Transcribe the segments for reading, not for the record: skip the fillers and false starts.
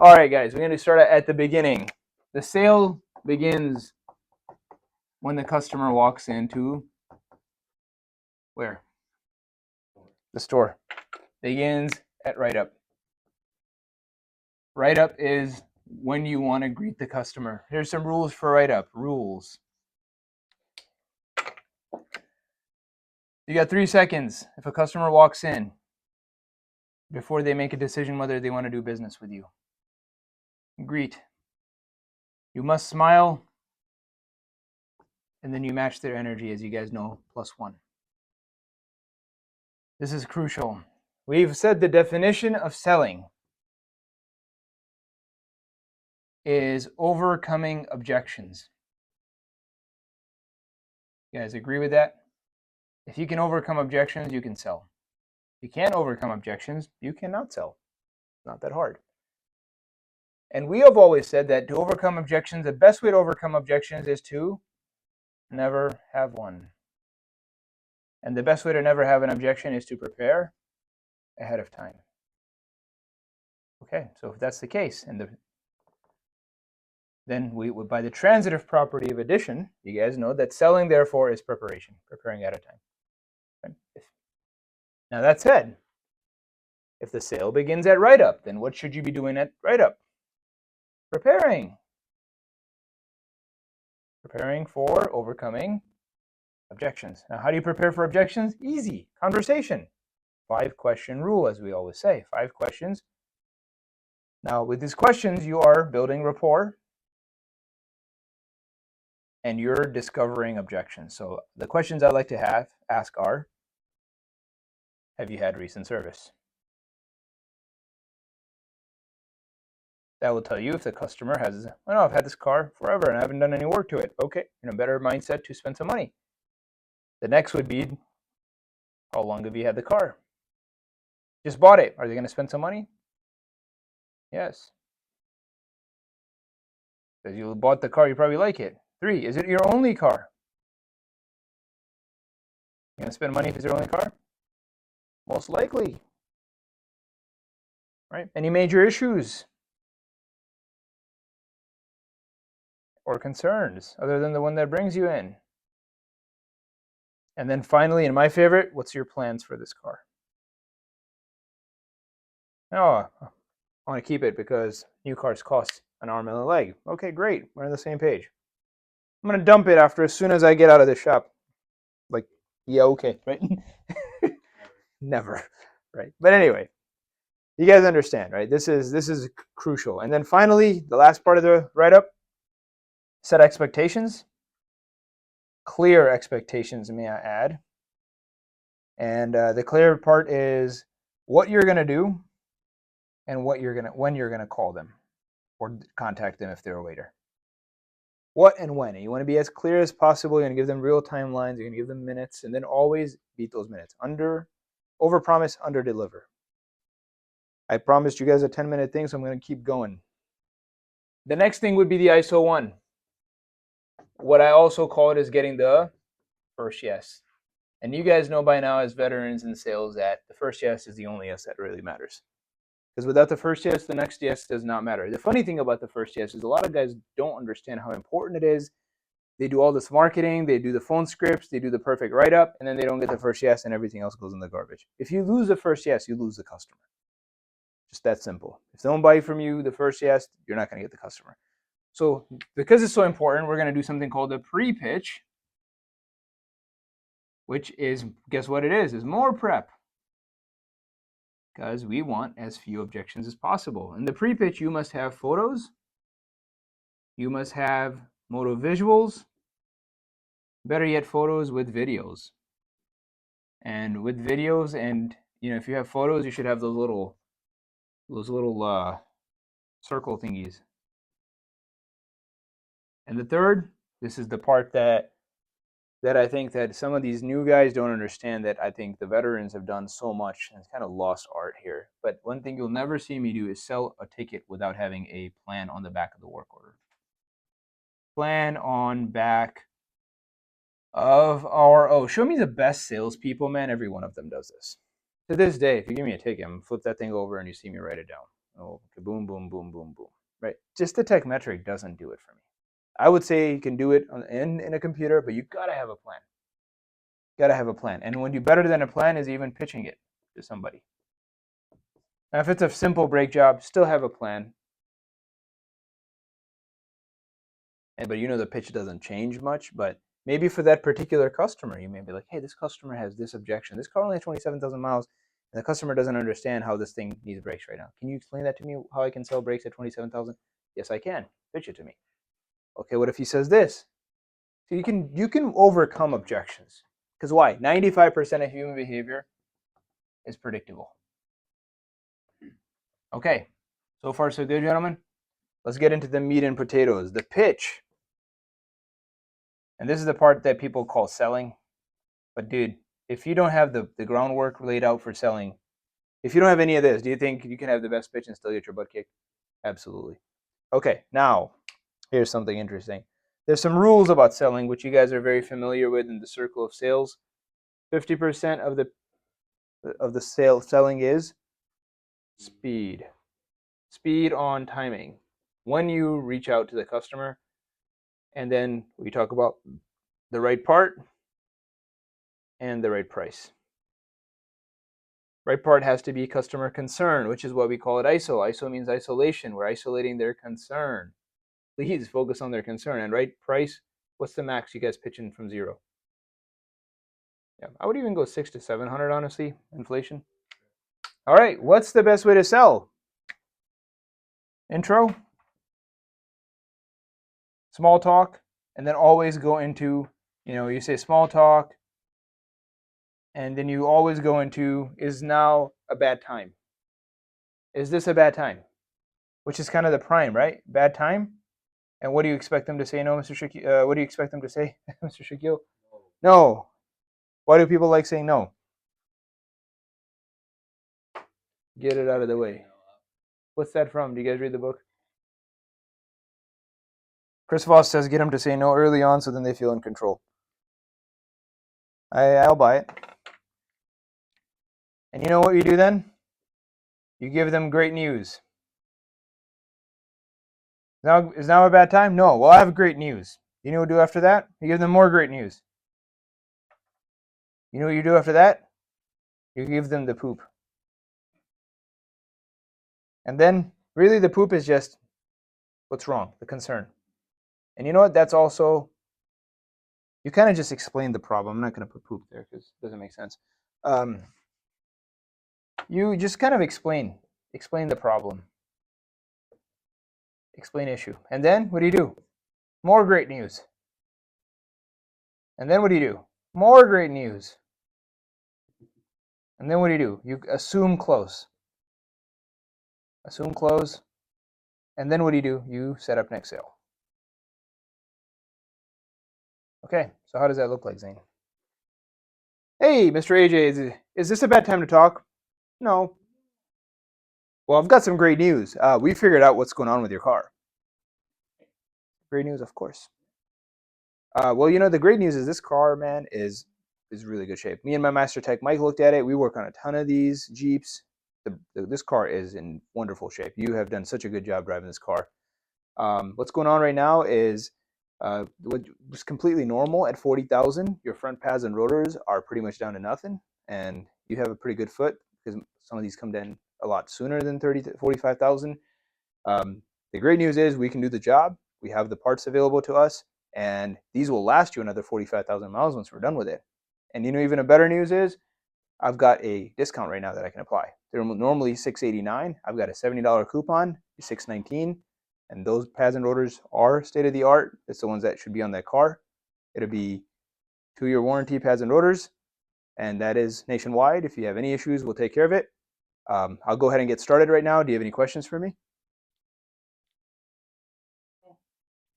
All right, guys, we're going to start at the beginning. The sale begins when the customer walks into where? The store. Begins at write-up. Write-up is when you want to greet the customer. Here's some rules for write-up. Rules. You got 3 seconds if a customer walks in before they make a decision whether they want to do business with you. Greet. You must smile, and then you match their energy, as you guys know, +1. This is crucial. We've said the definition of selling is overcoming objections. You guys agree with that? If you can overcome objections, you can sell. If you can't overcome objections, you cannot sell. It's not that hard. And we have always said that to overcome objections, the best way to overcome objections is to never have one. And the best way to never have an objection is to prepare ahead of time. Okay, so if that's the case, then we by the transitive property of addition, you guys know that selling therefore is preparation, preparing ahead of time. Okay? Now that said, if the sale begins at write-up, then what should you be doing at write-up? Preparing. Preparing for overcoming objections. Now, how do you prepare for objections? Easy. Conversation. 5-question rule, as we always say. 5 questions. Now, with these questions, you are building rapport and you're discovering objections. So the questions I like to ask are, have you had recent service? That will tell you if the customer has, well, no, I've had this car forever and I haven't done any work to it. Okay, in a better mindset to spend some money. The next would be, how long have you had the car? Just bought it. Are they going to spend some money? Yes. Because you bought the car, you probably like it. 3, is it your only car? You going to spend money if it's your only car? Most likely. Right? Any major issues or concerns other than the one that brings you in? And then finally, and my favorite, what's your plans for this car? Oh, I want to keep it because new cars cost an arm and a leg. Okay, great. We're on the same page. I'm going to dump it as soon as I get out of the shop. Like, yeah, okay, right? Never, right? But anyway, you guys understand, right? This is crucial. And then finally, the last part of the write-up, set expectations. Clear expectations, may I add. And the clear part is what you're going to do and when you're going to call them or contact them if they're a waiter. What and when. And you want to be as clear as possible. You're going to give them real timelines. You're going to give them minutes, and then always beat those minutes. Overpromise, underdeliver. I promised you guys a 10-minute thing, so I'm going to keep going. The next thing would be the ISO 1. What I also call it is getting the first yes. And you guys know by now as veterans in sales that the first yes is the only yes that really matters. Because without the first yes, the next yes does not matter. The funny thing about the first yes is a lot of guys don't understand how important it is. They do all this marketing, they do the phone scripts, they do the perfect write-up, and then they don't get the first yes and everything else goes in the garbage. If you lose the first yes, you lose the customer. Just that simple. If they don't buy from you the first yes, you're not going to get the customer. So because it's so important, we're going to do something called a pre-pitch, which is, guess what it is more prep. Because we want as few objections as possible. In the pre-pitch, you must have photos, you must have moto visuals, better yet, photos with videos. And with videos, and if you have photos, you should have those little circle thingies. And the third, this is the part that I think that some of these new guys don't understand, that I think the veterans have done so much, and it's kind of lost art here. But one thing you'll never see me do is sell a ticket without having a plan on the back of the work order. Plan on back of our, show me the best salespeople, man. Every one of them does this. To this day, if you give me a ticket, I'm going to flip that thing over and you see me write it down. Oh, okay, boom, boom, boom, boom, boom. Right? Just the Techmetric doesn't do it for me. I would say you can do it in a computer, but you gotta have a plan. Gotta have a plan. And when you better than a plan is even pitching it to somebody. Now, if it's a simple brake job, still have a plan. But you know the pitch doesn't change much, but maybe for that particular customer, you may be like, hey, this customer has this objection. This car only has 27,000 miles, and the customer doesn't understand how this thing needs brakes right now. Can you explain that to me, how I can sell brakes at 27,000? Yes, I can. Pitch it to me. Okay, what if he says this? So you can overcome objections. Because why? 95% of human behavior is predictable. Okay, so far so good, gentlemen. Let's get into the meat and potatoes, the pitch. And this is the part that people call selling. But dude, if you don't have the groundwork laid out for selling, if you don't have any of this, do you think you can have the best pitch and still get your butt kicked? Absolutely. Okay, now, here's something interesting. There's some rules about selling, which you guys are very familiar with in the circle of sales. 50% of the selling is speed. Speed on timing. When you reach out to the customer, and then we talk about the right part and the right price. Right part has to be customer concern, which is what we call it ISO. ISO means isolation. We're isolating their concern. Please focus on their concern. And right price, what's the max you guys pitching from 0? Yeah, I would even go 600 to 700, honestly, inflation. All right, what's the best way to sell? Intro, small talk, and then always go into, you say small talk, and then you always go into, is now a bad time? Is this a bad time? Which is kind of the prime, right? Bad time? And what do you expect them to say? No, Mr. Shaquille. What do you expect them to say, Mr. Shaquille? No. Why do people like saying no? Get it out of the way. What's that from? Do you guys read the book? Chris Voss says get them to say no early on so then they feel in control. I'll buy it. And you know what you do then? You give them great news. Is now a bad time? No. Well, I have great news. You know what you do after that? You give them more great news. You know what you do after that? You give them the poop. And then, really, the poop is just what's wrong, the concern. And you know what? That's also, you kind of just explain the problem. I'm not going to put poop there because it doesn't make sense. You just kind of explain the problem. Explain issue. And then, what do? More great news. And then what do? More great news. And then what do? You assume close. Assume close. And then what do? You set up next sale. Okay, so how does that look like, Zane? Hey, Mr. AJ, is this a bad time to talk? No. Well, I've got some great news. We figured out what's going on with your car. Great news, of course. Well, the great news is this car, man, is really good shape. Me and my master tech, Mike, looked at it. We work on a ton of these Jeeps. This car is in wonderful shape. You have done such a good job driving this car. What's going on right now is what was completely normal at 40,000. Your front pads and rotors are pretty much down to nothing, and you have a pretty good foot because some of these come down a lot sooner than 45,000. The great news is we can do the job. We have the parts available to us, and these will last you another 45,000 miles once we're done with it. And even a better news is I've got a discount right now that I can apply. They're normally $689. I've got a $70 coupon, $619. And those pads and rotors are state-of-the-art. It's the ones that should be on that car. It'll be 2-year warranty pads and rotors, and that is nationwide. If you have any issues, we'll take care of it. I'll go ahead and get started right now. Do you have any questions for me?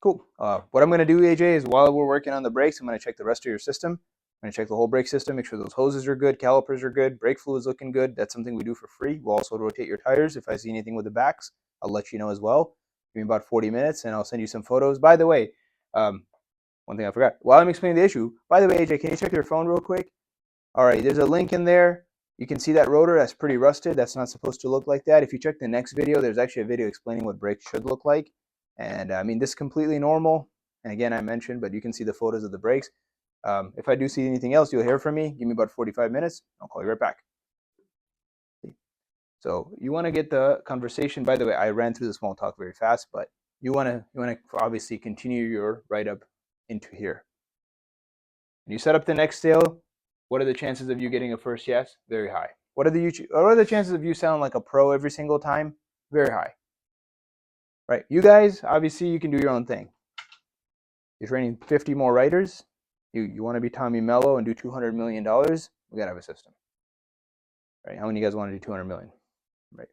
Cool. What I'm going to do, AJ, is while we're working on the brakes, I'm going to check the rest of your system. I'm going to check the whole brake system, make sure those hoses are good, calipers are good, brake fluid's looking good. That's something we do for free. We'll also rotate your tires. If I see anything with the backs, I'll let you know as well. Give me about 40 minutes, and I'll send you some photos. By the way, one thing I forgot. While I'm explaining the issue, by the way, AJ, can you check your phone real quick? All right, there's a link in there You can see that rotor, that's pretty rusted. That's not supposed to look like that. If you check the next video, there's actually a video explaining what brakes should look like. And I mean, this is completely normal. And again, I mentioned, but you can see the photos of the brakes. If I do see anything else, you'll hear from me. Give me about 45 minutes. I'll call you right back. So you want to get the conversation. By the way, I ran through the small talk very fast, but you want to obviously continue your write-up into here. When you set up the next sale, what are the chances of you getting a first yes? Very high. What are the chances of you sounding like a pro every single time? Very high. Right? You guys, obviously, you can do your own thing. You're training 50 more writers. You want to be Tommy Mello and do $200 million? We gotta have a system. Right? How many of you guys want to do 200 million? Right?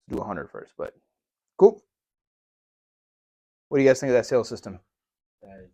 Let's do 100 first, but cool. What do you guys think of that sales system? That is